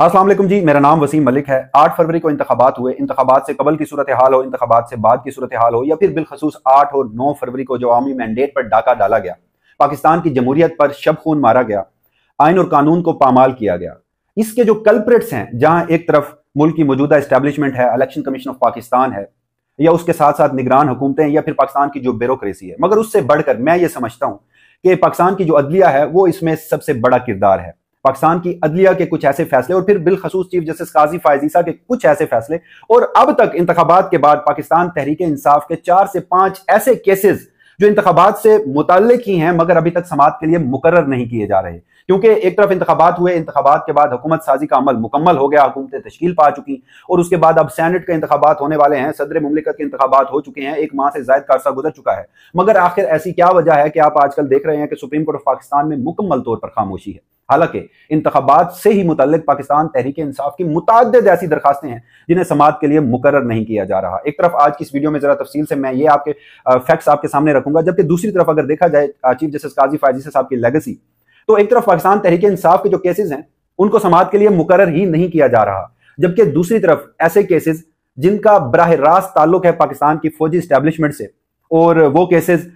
अस्सलाम वालेकुम जी, मेरा नाम वसीम मलिक है। 8 फरवरी को इंतखाबात हुए। इंतखाबात से कबल की सूरत हाल हो, इंतखाबात से बाद की सूरत हाल हो, या फिर बिलखसूस 8 और 9 फरवरी को जो आवामी मैंडेट पर डाका डाला गया, पाकिस्तान की जमहूरियत पर शब खून मारा गया, आइन और कानून को पामाल किया गया। इसके जो कल्प्रिट्स हैं, जहां एक तरफ मुल्क की मौजूदा इस्टेब्लिशमेंट है, इलेक्शन कमीशन ऑफ पाकिस्तान है, या उसके साथ साथ निगरान हुकूमतें, या फिर पाकिस्तान की जो ब्यूरोक्रेसी है, मगर उससे बढ़कर मैं ये समझता हूं कि पाकिस्तान की जो अदलिया है वो इसमें सबसे बड़ा किरदार है। पाकिस्तान की अदलिया के कुछ ऐसे फैसले, और फिर बिलखसूस चीफ जस्टिस काजी फायजीसा के कुछ ऐसे फैसले, और अब तक इंतखाबात के बाद पाकिस्तान तहरीक इंसाफ के 4 से 5 ऐसे केसेस जो इंतखाबात से मुताल्लिक ही हैं मगर अभी तक समाअत के लिए मुकर्रर नहीं किए जा रहे। क्योंकि एक तरफ इंतखाबात हुए, इंतखाबात के बाद हुकूमत साजी का अमल मुकम्मल हो गया, हुकूमतें तश्कील पा चुकी, और उसके बाद अब सेनेट के इंतखाबात होने वाले हैं, सदर मुमलिकत के इंतखाबात हो चुके हैं, 1 माह से ज्यादा का अरसा गुजर चुका है। मगर आखिर ऐसी क्या वजह है कि आप आजकल देख रहे हैं कि सुप्रीम कोर्ट ऑफ पाकिस्तान में मुकम्मल तौर पर खामोशी है। हालांकि इंतखाबात से ही मुतल्लिक पाकिस्तान तहरीक इंसाफ की मुताद्दिद ऐसी दरखास्तें हैं जिन्हें समाअत के लिए मुकर्रर नहीं किया जा रहा। एक तरफ आज की इस वीडियो में जरा तफसील से मैं ये आपके फैक्ट्स आपके सामने रखूंगा, जबकि दूसरी तरफ अगर देखा जाए चीफ जस्टिस काजी फायजीसा साहब की लेगेसी, तो एक तरफ पाकिस्तान तहरीक इंसाफ के जो केसेस हैं उनको समाअत के लिए मुकर्रर ही नहीं किया जा रहा, जबकि दूसरी तरफ ऐसे केसेस जिनका बराह रास्त ताल्लुक है पाकिस्तान की फौजी स्टैब्लिशमेंट से, और वो केसेस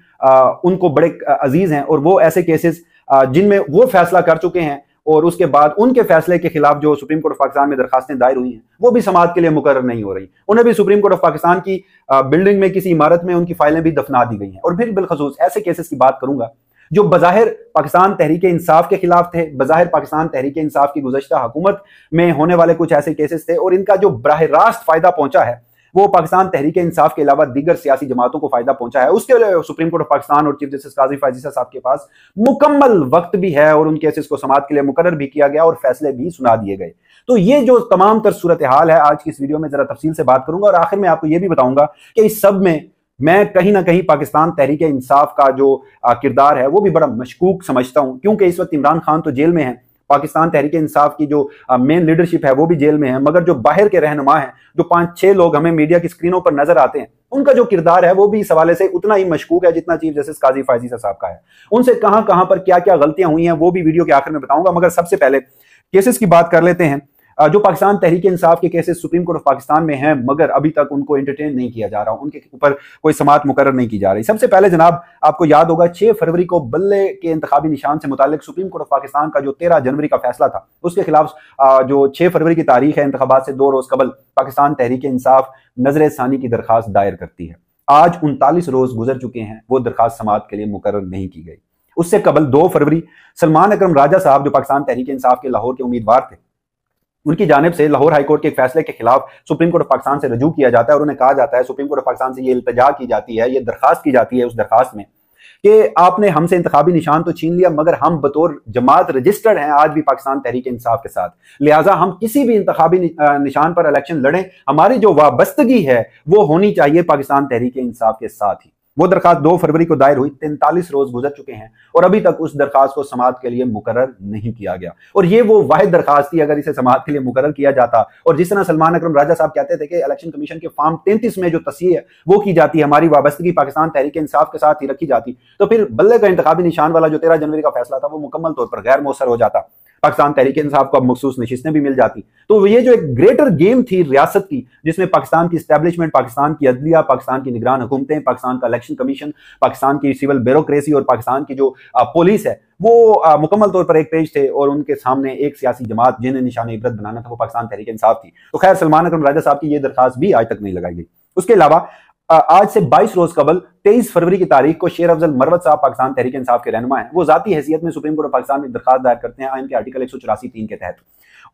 उनको बड़े अजीज हैं, और वो ऐसे केसेस जिनमें वो फैसला कर चुके हैं और उसके बाद उनके फैसले के खिलाफ जो सुप्रीम कोर्ट ऑफ पाकिस्तान में दरखास्तें दायर हुई हैं वो भी समाअत के लिए मुकर्रर नहीं हो रही। उन्हें भी सुप्रीम कोर्ट ऑफ पाकिस्तान की बिल्डिंग में किसी इमारत में उनकी फाइलें भी दफना दी गई हैं। और फिर बिलखसूस ऐसे केसेस की बात करूंगा जो बज़ाहिर पाकिस्तान तहरीक इंसाफ के खिलाफ थे, बज़ाहिर पाकिस्तान तहरीक इंसाफ की गुज़श्ता हुकूमत में होने वाले कुछ ऐसे केसेस थे, और इनका जो बराह रास्त फायदा पहुंचा है वो पाकिस्तान तहरीक इंसाफ के अलावा दीगर सियासी जमातों को फायदा पहुंचा है। उसके लिए सुप्रीम कोर्ट ऑफ पाकिस्तान और चीफ जस्टिस काजी फायजीसा साहब के पास मुकम्मल वक्त भी है, और उन केसेस को समाअत के लिए मुकर्रर भी किया गया और फैसले भी सुना दिए गए। तो ये जो तमाम तर सूरत हाल है, आज की इस वीडियो में जरा तफसील से बात करूंगा, और आखिर में आपको यह भी बताऊंगा कि इस सब में मैं कहीं ना कहीं पाकिस्तान तहरीक इंसाफ का जो किरदार है वो भी बड़ा मशकूक समझता हूं। क्योंकि इस वक्त इमरान खान तो जेल में है, पाकिस्तान तहरीक इंसाफ की जो मेन लीडरशिप है वो भी जेल में है, मगर जो बाहर के रहनुमा हैं, जो 5-6 लोग हमें मीडिया की स्क्रीनों पर नजर आते हैं, उनका जो किरदार है वो भी इस हवाले से उतना ही मशकूक है जितना चीफ जस्टिस काजी फायजीसा साहब का है। उनसे कहां कहां पर क्या क्या गलतियां हुई हैं वो भी वीडियो के आखिर में बताऊंगा। मगर सबसे पहले केसेस की बात कर लेते हैं। जो पाकिस्तान तहरीक इंसाफ के cases supreme court of Pakistan में हैं मगर अभी तक उनको एंटरटेन नहीं किया जा रहा, उनके ऊपर कोई समाअत मुकर्रर नहीं की जा रही। सबसे पहले जनाब आपको याद होगा 6 फरवरी को बल्ले के इंतखाबी निशान से मुतालिक सुप्रीम कोर्ट ऑफ पाकिस्तान का जो 13 जनवरी का फैसला था, उसके खिलाफ जो 6 फरवरी की तारीख है, इंतखाबात से 2 रोज कबल पाकिस्तान तहरीक इंसाफ नजर सानी की दरखास्त दायर करती है। आज 39 रोज गुजर चुके हैं, वो दरखास्त समाअत के लिए मुकर्रर नहीं की गई। उससे कबल 2 फरवरी सलमान अकरम राजा साहब जो पाकिस्तान तहरीक इंसाफ के लाहौर के उम्मीदवार थे, उनकी जानिब से लाहौर हाईकोर्ट के एक फैसले के खिलाफ सुप्रीम कोर्ट ऑफ पाकिस्तान से रजू किया जाता है, और उन्हें कहा जाता है, सुप्रीम कोर्ट ऑफ पाकिस्तान से ये इल्तिजा की जाती है, ये दरखास्त की जाती है उस दरखास्त में कि आपने हमसे इंतखाबी निशान तो छीन लिया मगर हम बतौर जमात रजिस्टर्ड हैं आज भी पाकिस्तान तहरीक इंसाफ के साथ, लिहाजा हम किसी भी इंतखाबी निशान पर इलेक्शन लड़ें, हमारी जो वाबस्तगी है वो होनी चाहिए पाकिस्तान तहरीक इंसाफ के साथ ही। वो दरखास्त 2 फरवरी को दायर हुई, 43 रोज गुजर चुके हैं और अभी तक उस दरखास्त को समाअत के लिए मुकर्रर नहीं किया गया। और ये वो वाहिद दरखास्त थी, अगर इसे समाअत के लिए मुकर्रर किया जाता, और जिस तरह सलमान अकरम राजा साहब कहते थे कि इलेक्शन कमीशन के फॉर्म 33 में जो तस्हीह है वो की जाती है, हमारी वाबस्तगी पाकिस्तान तहरीक इंसाफ के साथ ही रखी जाती, तो फिर बल्ले का इंतखाबी निशान वाला जो 13 जनवरी का फैसला था वो मुकम्मल तौर पर गैर मौसर हो जाता, पाकिस्तान तहरीक इंसाफ को अब मखसूस नशिस्तें भी मिल जाती। तो ये जो एक ग्रेटर गेम थी रियासत की, जिसमें पाकिस्तान की स्टैब्लिशमेंट, पाकिस्तान की अदलिया, पाकिस्तान की निगरान हुकूमतें, पाकिस्तान का इलेक्शन कमीशन, पाकिस्तान की सिविल ब्यूरोक्रेसी और पाकिस्तान की जो पुलिस है, वो मुकम्मल तौर पर एक पेज थे, और उनके सामने एक सियासी जमात जिन्हें निशान इबरत बनाना था वो पाकिस्तान तहरीक इंसाफ थी। तो खैर सलमान अकरम राजा साहब की ये दरखास्त भी आज तक नहीं लगाई गई। उसके अलावा आज से 22 रोज कबल 23 फरवरी की तारीख को शेर अफजल मरवत साहब पाकिस्तान तहरीक इंसाफ के रहनुमा हैं, वो जाती हैसियत में सुप्रीम कोर्ट ऑफ पाकिस्तान में दरखास्त दायर करते हैं आइन के आर्टिकल 184(3) के तहत,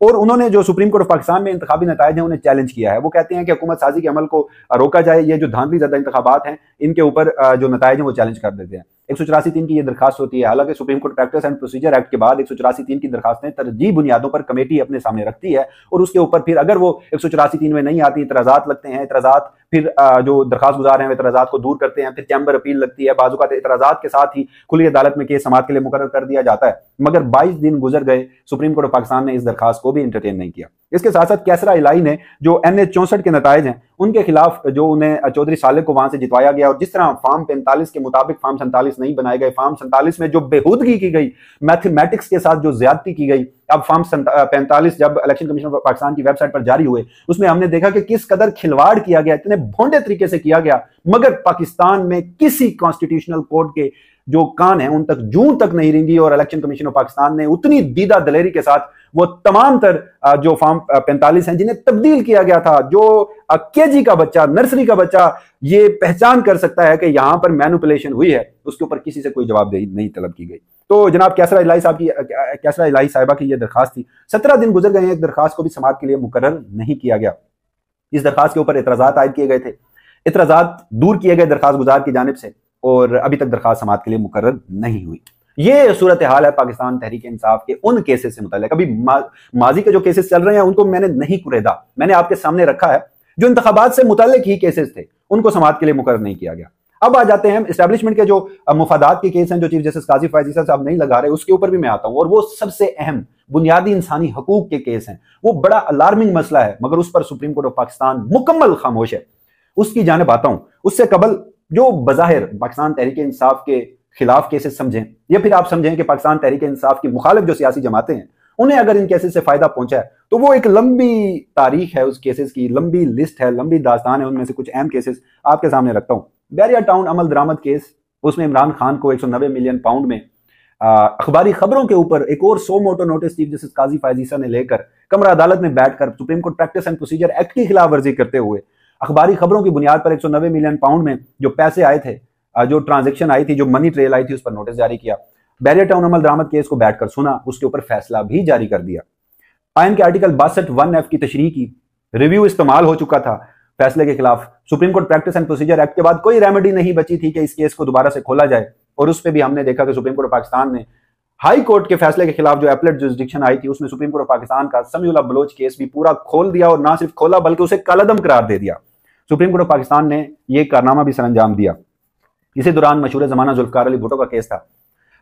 और उन्होंने जो सुप्रीम कोर्ट ऑफ पाकिस्तान में इंतखाबी नताइज हैं उन्हें चैलेंज किया है। वो कहते हैं कि हुकूमत साजी के अमल को रोका जाए, ये जो धांधली ज़दा इंतखाबात हैं इनके ऊपर जो नताइज हैं वो चैलेंज कर देते हैं। 184(3) की ये दरखास्त होती है। हालांकि supreme court practice and procedure act के बाद 184(3) की दरखास्तें तरजीह बुनियादों पर कमेटी अपने सामने रखती है, और उसके ऊपर फिर अगर वो 184(3) में नहीं आती, इतराज़ात लगते हैं, इतराज़ात फिर जो दरखास्त गुजार हैं इतराज़ात को दूर करते हैं, फिर चैम्बर अपील लगती है, बाज़ औक़ात इतराज़ात के साथ ही खुली अदालत में केस समाअत के लिए मुकर्रर कर दिया जाता है। मगर 22 दिन गुजर गए, सुप्रीम कोर्ट ऑफ पाकिस्तान ने इस दरखास्त को भी एंटरटेन नहीं किया। इसके साथ साथ कैसरा इलाही ने जो NH-64 के नताइज हैं उनके खिलाफ जो उन्हें चौधरी साले को वहां से जितवाया गया, और जिस तरह फार्म 45 के मुताबिक फार्म 47 नहीं बनाए गए, फार्म 47 में जो बेहूदगी की गई, मैथमेटिक्स के साथ जो ज्यादती की गई, अब फार्म 45 जब इलेक्शन कमीशन ऑफ पाकिस्तान की वेबसाइट पर जारी हुए उसमें हमने देखा कि किस कदर खिलवाड़ किया गया, इतने भोंडे तरीके से किया गया, मगर पाकिस्तान में किसी कॉन्स्टिट्यूशनल कोड के जो कान है उन तक जूं तक नहीं रेंगी, और इलेक्शन कमीशन ऑफ पाकिस्तान ने उतनी दीदा दलेरी के साथ वो तमाम तर जो फार्म 45 हैं जिन्हें तब्दील किया गया था, जो केजी का बच्चा, नर्सरी का बच्चा ये पहचान कर सकता है कि यहां पर मैनिपुलेशन हुई है, उसके ऊपर किसी से कोई जवाबदेही नहीं तलब की गई। तो जनाब कैसरा इलाही साहिबा की यह दरखास्त थी। 17 दिन गुजर गए हैं, एक दरखास्त को भी समाअत के लिए मुकर्रर नहीं किया गया। इस दरखास्त के ऊपर एतराजात आयद किए गए थे, एतराजात दूर किए गए दरखास्त गुजार की जानिब से, और अभी तक दरखास्त समाअत के लिए मुकर्रर नहीं हुई। ये सूरत हाल है पाकिस्तान तहरीक इंसाफ के उन केसेस से मुताल्लिक। अभी माजी के जो केसेस चल रहे हैं उनको मैंने नहीं कुरेदा, मैंने आपके सामने रखा है। जो इंतखाबात से मुताल्लिक ही केसेस थे उनको समाअत के लिए मुकर्रर नहीं किया गया। अब आ जाते हैं एस्टैब्लिशमेंट के जो मुफादात के केस हैं, जो चीफ जस्टिस काजी फैज ईसा साहब नहीं लगा रहे, उसके ऊपर भी मैं आता हूं। और वो सबसे अहम बुनियादी इंसानी हकूक के केस हैं, वो बड़ा अलार्मिंग मसला है, मगर उस पर सुप्रीम कोर्ट ऑफ पाकिस्तान मुकम्मल खामोश है। उसकी जानिब आता हूं। उससे कबल जो बज़ाहिर पाकिस्तान तहरीक इंसाफ के खिलाफ केसेस समझें, या फिर आप समझें कि पाकिस्तान तहरीक इंसाफ की मुखालिफ जो सियासी जमातें हैं उन्हें अगर इन केसेस से फायदा पहुंचा है, तो वो एक लंबी तारीख है, उस केसेस की लंबी लिस्ट है, लंबी दास्तान है। उनमें से कुछ अहम केसेस आपके सामने रखता हूं। बैरिया टाउन अमल दरामद केस, उसमें इमरान खान को 190 मिलियन पाउंड में अखबारी खबरों के ऊपर एक और 100 मोटो नोटिस चीफ जस्टिस काजी फैज ईसा ने लेकर कमरा अदालत में बैठकर supreme court practice and procedure act की खिलाफ वर्जी करते हुए अखबारी खबरों की बुनियाद पर 190 मिलियन पाउंड में जो पैसे आए थे, जो ट्रांजैक्शन आई थी, जो मनी ट्रेल आई थी, उस पर नोटिस जारी किया। बैरिया टाउन अमल दरामद केस को बैठकर सुना, उसके ऊपर फैसला भी जारी कर दिया। आइन के आर्टिकल 62(1)(f) की तशरीह की, रिव्यू इस्तेमाल हो चुका था फैसले के खिलाफ। Supreme court practice and procedure act के बाद कोई रेमेडी नहीं बची थी कि इस केस को दोबारा से खोला जाए, और उस पर भी हमने देखा कि सुप्रीम कोर्ट ऑफ पाकिस्तान ने हाई कोर्ट के फैसले के खिलाफ जो एपलेट जुरिसडिक्शन आई थी, उसमें सुप्रीम कोर्ट ऑफ पाकिस्तान का समीउल्लाह बलोच केस भी पूरा खोल दिया, और ना सिर्फ खोला बल्कि उसे कालअदम करार दे दिया। सुप्रीम कोर्ट ऑफ पाकिस्तान ने यह कारनामा भी सरअंजाम दिया। इसी दौरान मशहूर जमाना जुल्फकार अली भुट्टो का केस था।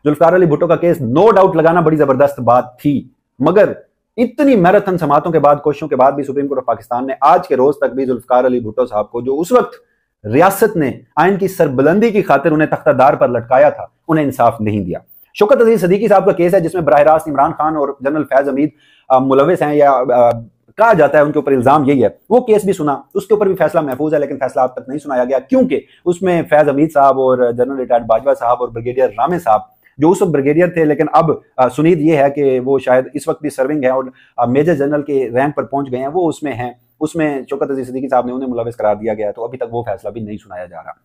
जुल्फकार अली भुट्टो का केस नो डाउट लगाना बड़ी जबरदस्त बात थी, मगर इतनी मैराथन समातों के बाद, कोशिशों के बाद भी सुप्रीम कोर्ट ऑफ पाकिस्तान ने आज के रोज तक भी जुल्फकार अली भुट्टो साहब को, जो उस वक्त रियासत ने आइन की सरबुलंदी की खातिर उन्हें तख्तादार पर लटकाया था, उन्हें इंसाफ नहीं दिया। शौकत अजीज सदीकी साहब का केस है जिसमें बराह रास्त इमरान खान और जनरल फैज हमीद मुलविस हैं, या कहा जाता है उनके ऊपर इल्जाम यही है। वो केस भी सुना, उसके ऊपर भी फैसला महफूज है, लेकिन फैसला अब तक नहीं सुनाया गया, क्योंकि उसमें फैज हमीद साहब और जनरल रिटायर्ड बाजवा साहब और ब्रिगेडियर रामे साहब, जो उस वक्त ब्रिगेडियर थे लेकिन अब सुनीद ये है कि वो शायद इस वक्त भी सर्विंग है और मेजर जनरल के रैंक पर पहुंच गए हैं, वो उसमें हैं। उसमें शौकत अजीज सदीकी साहब ने उन्हें मुलविस करार दिया गया, तो अभी तक वो फैसला भी नहीं सुनाया जा रहा।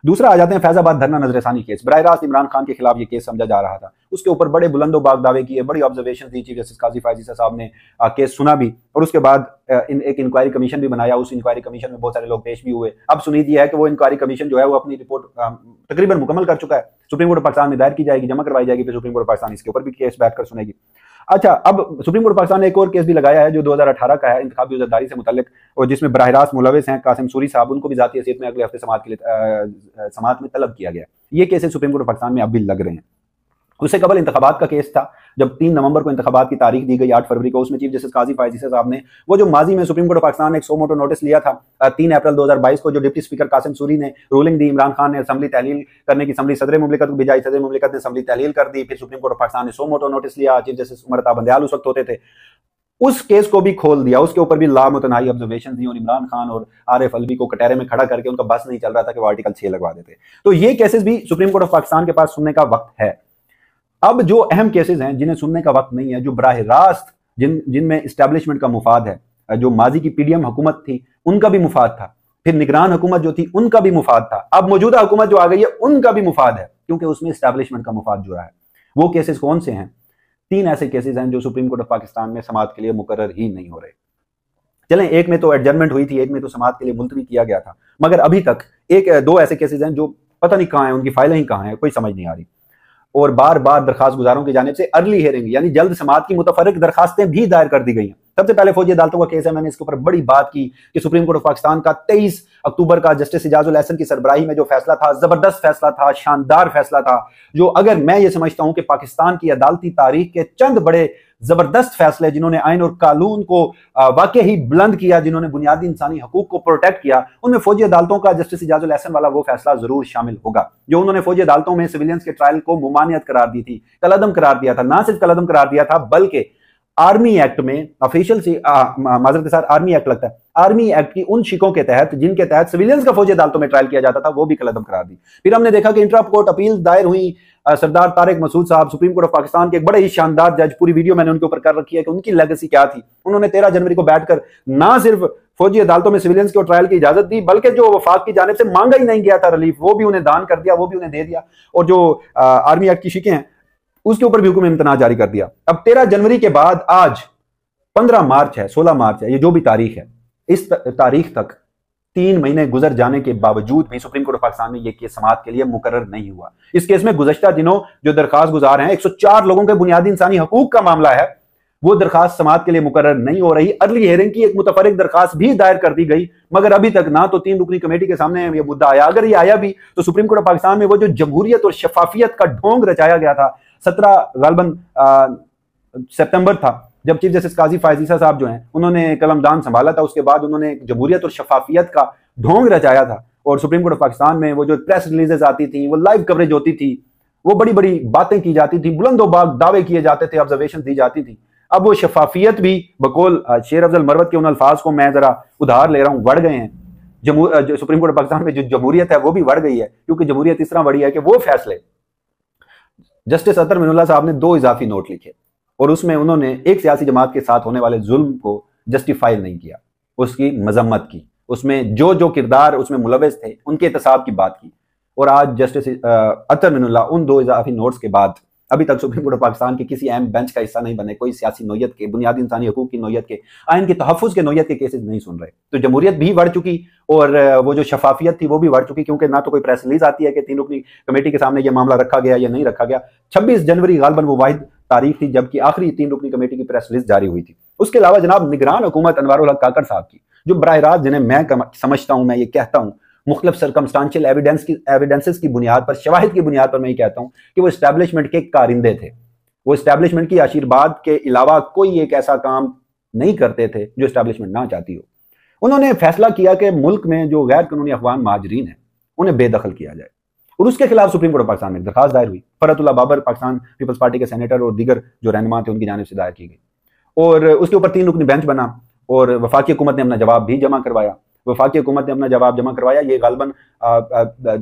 दूसरा आ जाते हैं फैजाबाद धरना नजरसानी केस। बराह रास्त इमरान खान के खिलाफ ये केस समझा जा रहा था, उसके ऊपर बड़े बुलंदो बाग दावे किए, बड़ी ऑब्जर्वेशन दी चीफ जस्टिस काजी फैज ईसा साहब ने, केस सुना भी, और उसके बाद एक इंक्वायरी कमीशन भी बनाया। उस इंक्वायरी कमीशन में बहुत सारे लोग पेश भी हुए। अब सुनीद ये है कि वो इंक्वायरी कमीशन जो है वो अपनी रिपोर्ट तकरीबन मुकम्मल कर चुका है, सुप्रीम कोर्ट ऑफ पाकिस्तान में दायर की जाएगी, जमा करवाई जाएगी, फिर सुप्रीम कोर्ट ऑफ पाकिस्तान इसके ऊपर भी केस बैठकर सुनेगी। अच्छा, अब सुप्रीम कोर्ट पाकिस्तान ने एक और केस भी लगाया है जो 2018 का है, इंतखाबी उज़रदारी से मुतल्लिक, और जिसमें बराह रास्त मुलविस हैं कासिम सूरी साहब, उनको भी ज़ाती हैसियत में अगले हफ्ते समाअत के लिए समाअत में तलब किया गया। ये केसेस सुप्रीम कोर्ट पाकिस्तान में अब भी लग रहे हैं। उससे कबल इंतखाबात का केस था, जब 3 नवंबर को इंतखाबात की तारीख दी गई, 8 फरवरी को, उसमें चीफ जस्टिस काजी फैज ईसा साहब ने वो जो माजी में सुप्रीम कोर्ट ऑफ पाकिस्तान ने एक 100 मोटो नोटिस लिया था 3 अप्रैल 2022 को, जो डिप्टी स्पीकर कासिम सूरी ने रूलिंग दी, इमरान खान ने असम्बली तहलील करने की, असम्बली सदर मुमलिकत को भिजाई, सदर मुमलिकत ने असम्बली तहलील कर दी, फिर सुप्रीम कोर्ट ऑफ पाकिस्तान ने 100 मोटो नोटिस लिया, चीफ जस्टिस उमर अता बंदयाल उस वक्त होते थे, उस केस को भी खोल दिया, उसके ऊपर भी लामुतनाही ऑब्जर्वेशन दी, और इमरान खान और आरिफ अलवी को कटहरे में खड़ा करके उनका बस नहीं चल रहा था कि वो आर्टिकल 6 लगवा देते। तो ये केसेस भी सुप्रीम कोर्ट ऑफ पाकिस्तान के पास सुनने का वक्त है। अब जो अहम केसेस हैं जिन्हें सुनने का वक्त नहीं है, जो बराह रास्त जिनमें इस्टेब्लिशमेंट का मुफाद है, जो माजी की पीडीएम हुकूमत थी उनका भी मुफाद था, फिर निगरान हुकूमत जो थी उनका भी मुफाद था, अब मौजूदा हुकूमत जो आ गई है उनका भी मुफाद है, क्योंकि उसमें इस्टेब्लिशमेंट का मुफाद जुड़ा है। वो केसेस कौन से हैं? 3 ऐसे केसेस हैं जो सुप्रीम कोर्ट ऑफ पाकिस्तान में समाअत के लिए मुकर्रर ही नहीं हो रहे। चलें, एक में तो एडजर्नमेंट हुई थी, एक में तो समाअत के लिए मुलतवी किया गया था, मगर अभी तक 1-2 ऐसे केसेस हैं जो पता नहीं कहाँ हैं, उनकी फाइलें ही कहाँ हैं, कोई समझ नहीं आ रही। और बार बार दरखास्त गुजारों की जानिब से अर्ली हियरिंग यानी जल्द समाअत की मुतफर्रिक दरखास्तें भी दायर कर दी गई हैं। सबसे पहले फौजी अदालतों का केस है, मैंने इसके ऊपर बड़ी बात की कि सुप्रीम कोर्ट ऑफ पाकिस्तान का 23 अक्टूबर का जस्टिस इजाजुल एहसन की सरबराही में जो फैसला था, जबरदस्त फैसला था, शानदार फैसला था, जो अगर मैं ये समझता हूं कि पाकिस्तान की अदालती तारीख के चंद बड़े जबरदस्त फैसले, जिन्होंने आइन और कानून को वाकई ही बुलंद किया, जिन्होंने बुनियादी इंसानी हकूक को प्रोटेक्ट किया, उनमें फौजी अदालतों का जस्टिस इजाजुल एहसन वाला वो फैसला जरूर शामिल होगा जो उन्होंने फौजी अदालतों में सिविलियंस के ट्रायल को मुमानियत करार दी थी, कलअदम करार दिया था। ना सिर्फ कलअदम करार दिया था बल्कि आर्मी एक्ट में ऑफिशियल से माजरत के साथ आर्मी एक्ट लगता है, आर्मी एक्ट की उन शिकों के तहत जिनके तहत सिविलियंस का फौजी अदालतों में ट्रायल किया जाता था वो भी कलअदम करार दी। फिर हमने देखा कि इंट्रा कोर्ट अपील दायर हुई, सरदार तारिक मसूद साहब सुप्रीम कोर्ट ऑफ पाकिस्तान के एक बड़े ही शानदार जज, पूरी वीडियो मैंने उनके ऊपर कर रखी है कि उनकी लेगेसी क्या थी। उन्होंने 13 जनवरी को बैठकर ना सिर्फ फौजी अदालतों में सिविलियंस को ट्रायल की इजाजत दी बल्कि जो वफाक की जानिब से मांगा ही नहीं गया था रिलीफ, वो भी उन्हें दान कर दिया, वो भी उन्हें दे दिया, और जो आर्मी एक्ट की शिकें हैं उसके ऊपर भी हुक्म इम्तना जारी कर दिया। अब 13 जनवरी के बाद आज 15 मार्च है, 16 मार्च है, ये जो भी तारीख है, इस तारीख तक 3 महीने गुजर जाने के बावजूद भी सुप्रीम कोर्ट ऑफ पाकिस्तान में यह केस समाअत के लिए मुकर्रर नहीं हुआ। इस केस में गुज़श्ता दिनों जो दरखास्त गुजार हैं, 104 लोगों के बुनियादी इंसानी हकूक का मामला है, वो दरखास्त समाअत के लिए मुकर्रर नहीं हो रही। अर्ली हियरिंग की एक मुतफरिक दरखास्त भी दायर कर दी गई, मगर अभी तक ना तो 3 रुकनी कमेटी के सामने यह मुद्दा आया, अगर ये आया भी तो सुप्रीम कोर्ट ऑफ पाकिस्तान में वो जो जमहूरियत और शफाफियत का ढोंग रचाया गया था, 17 गालबन सितंबर था जब चीफ जस्टिस काजी फायज ईसा साहब जो हैं उन्होंने कलमदान संभाला था, उसके बाद उन्होंने जमहूरियत और शफाफियत का ढोंग रचाया था, और सुप्रीम कोर्ट ऑफ पाकिस्तान में वो जो प्रेस रिलीजेस आती थी, वो लाइव कवरेज होती थी, वो बड़ी बड़ी बातें की जाती थी, बुलंदोबाग दावे किए जाते थे, ऑब्जर्वेशन दी जाती थी। अब वो शफाफियत भी बकौल शेर अफजल मरवत के उन अल्फाज को मैं जरा उधार ले रहा हूँ, बढ़ गए हैं। जो सुप्रीम कोर्ट ऑफ पाकिस्तान में जो जमहूरियत है वो भी बढ़ गई है, क्योंकि जमहूरियत इस तरह बढ़ी है कि वो फैसले जस्टिस अतर मिनुल्लाह साहब ने 2 इजाफी नोट लिखे और उसमें उन्होंने एक सियासी जमात के साथ होने वाले जुल्म को जस्टिफाई नहीं किया, उसकी मजम्मत की, उसमें जो जो किरदार उसमें मुलविस थे उनके एहतसाब की बात की। और आज जस्टिस अतर मिनुल्लाह उन 2 इजाफी नोट्स के बाद अभी तक सुप्रीम कोर्ट ऑफ पाकिस्तान के किसी अहम बेंच का हिस्सा नहीं बने, कोई सियासी नोयत के, बुनियादी इंसानी हकूक की नोयत के, आइन के तहफ़्फ़ुज़ के नोयत के केसेस नहीं सुन रहे। तो जमहूरियत भी बढ़ चुकी और वो जो शफाफियत थी वो भी बढ़ चुकी, क्योंकि ना तो कोई प्रेस रिलीज आती है कि 3 रुकनी कमेटी के सामने ये मामला रखा गया या नहीं रखा गया। 26 जनवरी गालबन वो वाहिद तारीख थी जबकि आखिरी 3 रुकनी कमेटी की प्रेस रिलीज जारी हुई थी। उसके अलावा जनाब निगरान हुकूमत अनवारुल हक काकड़ साहब की, जो बराह रास्त, जिन्हें मैं समझता हूँ, मैं ये कहता हूँ मुख्तलिफ सर्कमस्टांशियल एविडेंसेस की बुनियाद पर, शवाहिद की बुनियाद पर मैं ये कहता हूँ कि वो इस्टेब्लिशमेंट के कारिंदे थे। वो इस्टेब्लिशमेंट की आशीर्वाद के अलावा कोई एक ऐसा काम नहीं करते थे जो इस्टेब्लिशमेंट ना चाहती हो। उन्होंने फैसला किया कि मुल्क में जो गैर कानूनी अफगान महाजरीन हैं उन्हें बेदखल किया जाए, और उसके खिलाफ सुप्रीम कोर्ट ऑफ पाकिस्तान में दरखास्त दायर हुई। फरतुल्लाह बाबर पाकिस्तान पीपल्स पार्टी के सेनेटर और दीगर जो रहनुमा थे उनकी जानिब से दायर की गई, और उसके ऊपर 3 रुकनी बेंच बना और वफाकी हुकूमत ने अपना जवाब भी जमा करवाया। वफाकी हुकूमत ने अपना जवाब जमा करवाया। ये गालबन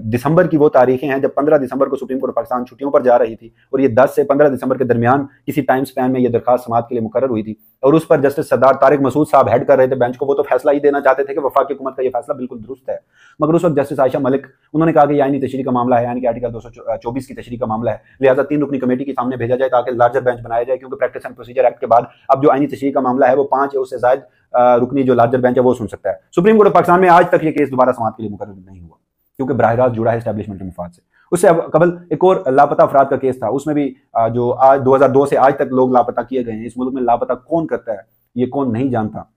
दिसंबर की वो तारीखें हैं जब 15 दिसंबर को सुप्रीम कोर्ट ऑफ पाकिस्तान छुट्टियों पर जा रही थी, और ये 10 से 15 दिसंबर के दरमियान किसी टाइम स्पैन में ये दरखास्त समाअत के लिए मुकर्रर हुई थी, और उस पर जस्टिस सरदार तारिक मसूद साहब हेड कर रहे थे बेंच को। वो तो फैसला ही देना चाहते थे कि वफाकी हुकूमत का ये फैसला बिल्कुल दुरुस्त है, मगर उस वक्त जस्टिस आयशा मलिक उन्होंने कहा कि आईनी तशरीह का मामला है, यानी कि आर्टिकल 224 की तशरीह का मामला है, लिहाजा 3 रुकनी कमेटी के सामने भेजा जाए ताकि लार्जर बेंच बनाया जाए, क्योंकि प्रैक्टिस एंड प्रोसीजर एक्ट के बाद अब जो आईनी तशरीह का मामला है वो 5 या उससे ज्यादा रुकनी जो लार्जर बेंच है वो सुन सकता है। सुप्रीम कोर्ट ऑफ पाकिस्तान में आज तक ये केस दोबारा समाअत के लिए मुकर्रर नहीं हुआ, क्योंकि बराह रास्त जुड़ा है एस्टेब्लिशमेंट के मफाद से। उससे कबल एक और लापता अफराद का केस था, उसमें भी जो आज 2002 से आज तक लोग लापता किए गए हैं। इस मुल्क में लापता कौन करता है ये कौन नहीं जानता।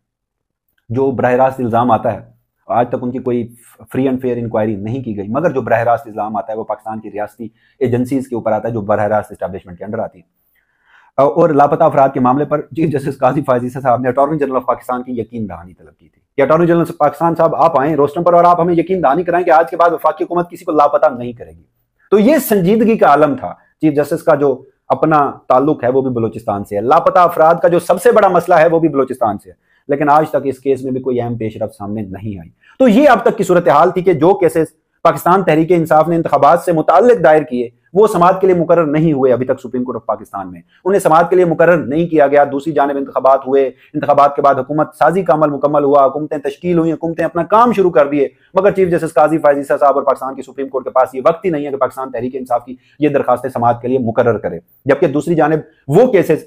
जो बराह रास्त इल्ज़ाम आता है, आज तक उनकी कोई फ्री एंड फेयर इंक्वायरी नहीं की गई, मगर जो बराह रास्त इल्ज़ाम आता है वो पाकिस्तान की रियासती एजेंसीज के ऊपर आता है जो बराह रास्त एस्टेब्लिशमेंट के अंडर आती है। और लापता अफराद के मामले पर चीफ जस्टिस काजी फायज ईसा साहब ने अटॉर्नी जनरल ऑफ पाकिस्तान की यकीन दहानी तलब की थी कि अटॉर्नी जनरल पाकिस्तान साहब आप आएं रोस्टम पर और आप हमें यकीन दहानी कराएं कि आज के बाद वफाकी हुकूमत किसी को लापता नहीं करेगी। तो ये संजीदगी का आलम था। चीफ जस्टिस का जो अपना ताल्लुक है वो भी बलोचिस्तान से है, लापता अफराद का जो सबसे बड़ा मसला है वो भी बलोचिस्तान से है, लेकिन आज तक इस केस में भी कोई अहम पेशरफ सामने नहीं आई। तो ये अब तक की सूरत हाल थी कि जो केसेस पाकिस्तान तहरीक इंसाफ ने इंतखाबात से मुताल्लिक दायर किए वो समाअत के लिए मुकर्रर नहीं हुए अभी तक सुप्रीम कोर्ट ऑफ पाकिस्तान में, उन्हें समाअत के लिए मुकर्रर नहीं किया गया। दूसरी जानिब इंतखाबात हुए, इंतखाबात के बाद हुकूमत साजी का अमल मुकम्मल हुआ, हुकूमतें तश्कील हुई, हुकूमतें अपना काम शुरू कर दिए, मगर चीफ जस्टिस काजी फायज ईसा साहब और पाकिस्तान की सुप्रीम कोर्ट के पास ये वक्त ही नहीं है कि पाकिस्तान तहरीक इंसाफ की ये दरखास्तें समाअत के लिए मुकर्रर करे। जबकि दूसरी जानिब वो केसेस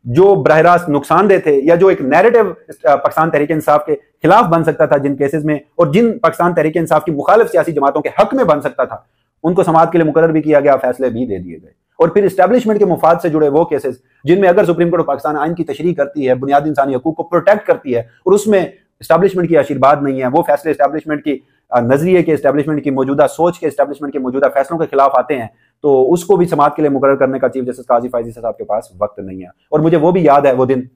जो बराह रास्त नुकसानदेह थे या जो एक नैरेटिव पाकिस्तान तहरीक इंसाफ के खिलाफ बन सकता था जिन केसेस में, और जिन पाकिस्तान तहरीक इंसाफ की मुखालिफ सियासी जमातों के हक में बन सकता था, उनको समाअत के लिए मुकर्रर भी किया गया, फैसले भी दे दिए गए। और फिर एस्टेब्लिशमेंट के मुफाद से जुड़े वो केसेस जिनमें अगर सुप्रीम कोर्ट ऑफ पाकिस्तान आइन की तशरीह करती है, बुनियादी इंसानी हकूक को प्रोटेक्ट करती है और उसमें एस्टेब्लिशमेंट की आशीर्वाद नहीं है, वो फैसले एस्टेब्लिशमेंट की नजरिए के, एस्टेब्लिशमेंट की मौजूदा सोच के, एस्टेब्लिशमेंट के मौजूदा फैसलों के खिलाफ आते हैं, तो उसको भी समाअत के लिए मुकर्रर करने का चीफ जस्टिस काजी फायजी साहब के पास वक्त नहीं है। और मुझे वो भी याद है वो दिन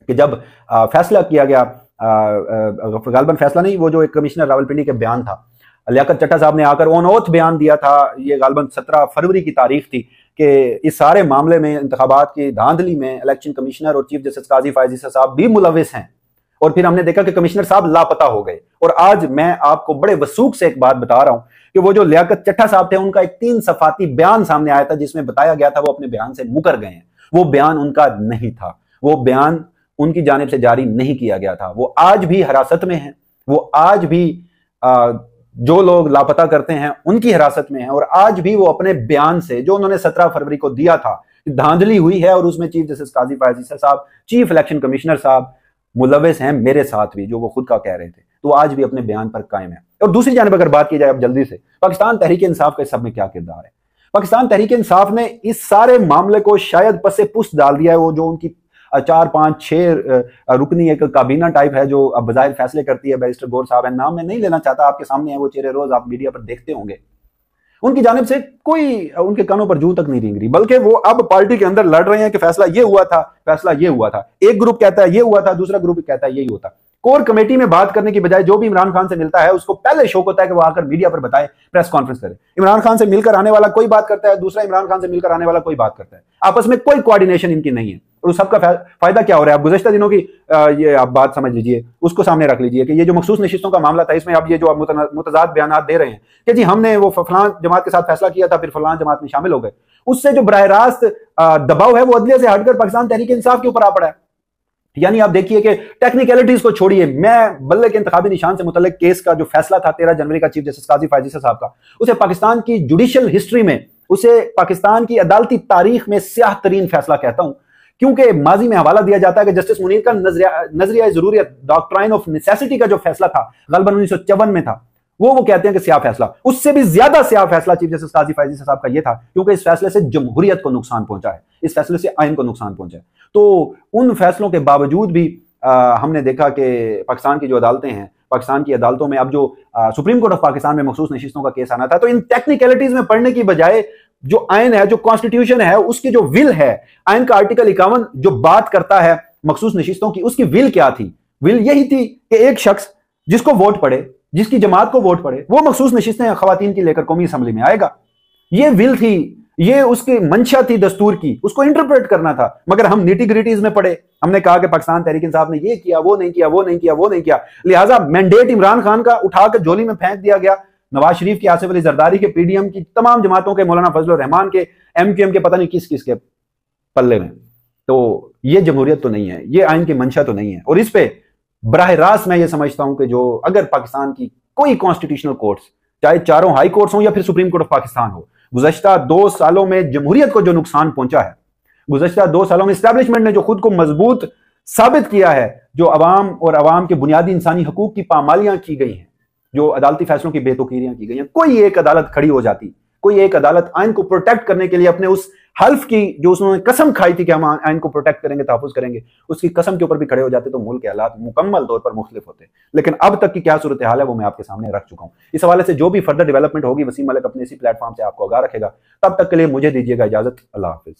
कि जब फैसला किया गया, गालबन फैसला नहीं, वो जो एक कमिश्नर रावलपिंडी के बयान था, लियाकत चट्टा साहब ने आकर ऑन ओथ बयान दिया था, ये गालबन 17 फरवरी की तारीख थी, कि इस सारे मामले में, इंतखाबात की धांधली में इलेक्शन कमिश्नर और चीफ जस्टिस काजी फायजी साहब भी मुलविस हैं। और फिर हमने देखा कि कमिश्नर साहब लापता हो गए। और आज मैं आपको बड़े वसूख से एक बात बता रहा हूं कि वो जो लियाकत चट्टा साहब थे, उनका एक 3 सफाती बयान सामने आया था जिसमें बताया गया था वो अपने बयान से मुकर गए हैं। वो बयान उनका नहीं था, वो बयान उनकी जानिब से जारी नहीं किया गया था। वो आज भी हिरासत में हैं, वो आज भी जो लोग लापता करते हैं उनकी हिरासत में हैं, और आज भी वो अपने बयान से जो उन्होंने 17 फरवरी को दिया था, धांधली हुई है और उसमें चीफ जस्टिस काजी फायजी साहब, चीफ इलेक्शन कमिश्नर साहब मुलविस हैं, मेरे साथ भी, जो वो खुद का कह रहे थे, तो आज भी अपने बयान पर कायम है। और दूसरी जानिब अगर बात की जाए अब जल्दी से, पाकिस्तान तहरीक इंसाफ का इस सब में क्या किरदार है? पाकिस्तान तहरीक इंसाफ ने इस सारे मामले को शायद पसे पुस्त डाल दिया है। वो जो उनकी 4, 5, 6 रुकनी एक काबीना टाइप है जो अब बजाय फैसले करती है, बैरिस्टर गौर साहब है, नाम मैं नहीं लेना चाहता, आपके सामने है वो चेहरे, रोज आप मीडिया पर देखते होंगे। उनकी जानिब से कोई उनके कानों पर जूं तक नहीं रेंग रही, बल्कि वो अब पार्टी के अंदर लड़ रहे हैं कि फैसला ये हुआ था, फैसला ये हुआ था। एक ग्रुप कहता है ये हुआ था, दूसरा ग्रुप कहता है यही होता। कोर कमेटी में बात करने की बजाय जो भी इमरान खान से मिलता है उसको पहले शौक होता है कि वो आकर मीडिया पर बताए, प्रेस कॉन्फ्रेंस करे। इमरान खान से मिलकर आने वाला कोई बात करता है, दूसरा इमरान खान से मिलकर आने वाला कोई बात करता है। आपस में कोई कोऑर्डिनेशन इनकी नहीं है। और उस सबका फायदा क्या हो रहा है? आप गुज़श्ता दिनों की ये आप बात समझ लीजिए, उसको सामने रख लीजिए कि ये जो मखसूस नशिस्तों का मामला था, इसमें अब ये जो आप मुतजाद बयान दे रहे हैं कि जी हमने वो फलां जमात के साथ फैसला किया था, फिर फलां जमात में शामिल हो गए, उससे जो बराह रास्त दबाव है वो अदलिया से हटकर पाकिस्तान तहरीक इंसाफ के ऊपर आ पड़ा है। यानी आप देखिए कि टेक्निकलिटीज को छोड़िए, मैं बल्ले के इंतखाबी निशान से मुतल्लिक केस का जो फैसला था 13 जनवरी का चीफ जस्टिस काजी फायजी साहब का, उसे पाकिस्तान की जुडिशियल हिस्ट्री में, उसे पाकिस्तान की अदालती तारीख में स्याह तरीन फैसला कहता हूं, क्योंकि माजी में हवाला दिया जाता है कि जस्टिस मुनीर का नजरिया जरूरियत, डॉक्ट्राइन ऑफ नेसेसिटी का जो फैसला था गलबन 1954 में था, वो कहते हैं कि स्याह फैसला, उससे भी ज्यादा स्याह फैसला चीफ जस्टिस काजी फायजी साहब का ये था, क्योंकि इस फैसले से जमहूरियत को नुकसान पहुंचा है, इस फैसले से आइन को नुकसान पहुंचा है। तो उन फैसलों के बावजूद भी हमने देखा कि पाकिस्तान की जो अदालतें हैं, पाकिस्तान की अदालतों में अब जो सुप्रीम कोर्ट ऑफ पाकिस्तान में मखसूस नशिस्तों का केस आना था, तो इन टेक्निकलिटीज में पढ़ने की बजाय जो आइन है, जो कॉन्स्टिट्यूशन है, उसकी जो विल है, आइन का आर्टिकल 51 जो बात करता है मखसूस नशिस्तों की, उसकी विल क्या थी? विल यही थी कि एक शख्स जिसको वोट पड़े, जिसकी जमात को वोट पड़े, वो मखसूस नशिस्तें खवातीन की लेकर कौमी असम्बली में आएगा। ये विल थी, ये उसकी मंशा थी दस्तूर की, उसको इंटरप्रेट करना था। मगर हम निटी ग्रिटीज में पड़े, हमने कहा कि पाकिस्तान तहरीक इंसाफ ने ये किया, वो नहीं किया, वो नहीं किया, वो नहीं किया, लिहाजा मैंडेट इमरान खान का उठाकर झोली में फेंक दिया गया। नवाज शरीफ की, आसिफ अली जरदारी के, पीडीएम की, तमाम जमातों के, मौलाना फजलुर रहमान के, एमक्यूएम के, पता नहीं किस किस के पल्ले में। तो ये जमहूरियत तो नहीं है, ये आइन की मंशा तो नहीं है। और इस पे बराह रास्त मैं ये समझता हूं कि जो अगर पाकिस्तान की कोई कॉन्स्टिट्यूशनल कोर्ट्स, चाहे चारों हाई कोर्ट्स हो या फिर सुप्रीम कोर्ट ऑफ पाकिस्तान हो, गुज़श्ता 2 सालों में जमहूरियत को जो नुकसान पहुंचा है, गुज़श्ता 2 सालों में एस्टैब्लिशमेंट ने जो खुद को मजबूत साबित किया है, जो अवाम और अवाम के बुनियादी इंसानी हकूक की पामालियां की गई हैं, जो अदालती फैसलों की बेतुकीरियां की गई हैं, कोई एक अदालत खड़ी हो जाती, कोई एक अदालत आइन को प्रोटेक्ट करने के लिए अपने उस हल्फ की जो उसने कसम खाई थी कि हम आइन को प्रोटेक्ट करेंगे, तहफ़्फ़ुज़ करेंगे, उसकी कसम के ऊपर भी खड़े हो जाते, तो मुल्क के हालात मुकम्मल तौर पर मुख्तलिफ होते। लेकिन अब तक की क्या सूरत हाल है वो मैं आपके सामने रख चुका हूं। इस हवाले से जो भी फर्दर डेवलपमेंट होगी, वसीम मलिक अपने इसी प्लेटफॉर्म से आपको आगाह रखेगा। तब तक के लिए मुझे दीजिएगा इजाजत। अल्लाह हाफिज।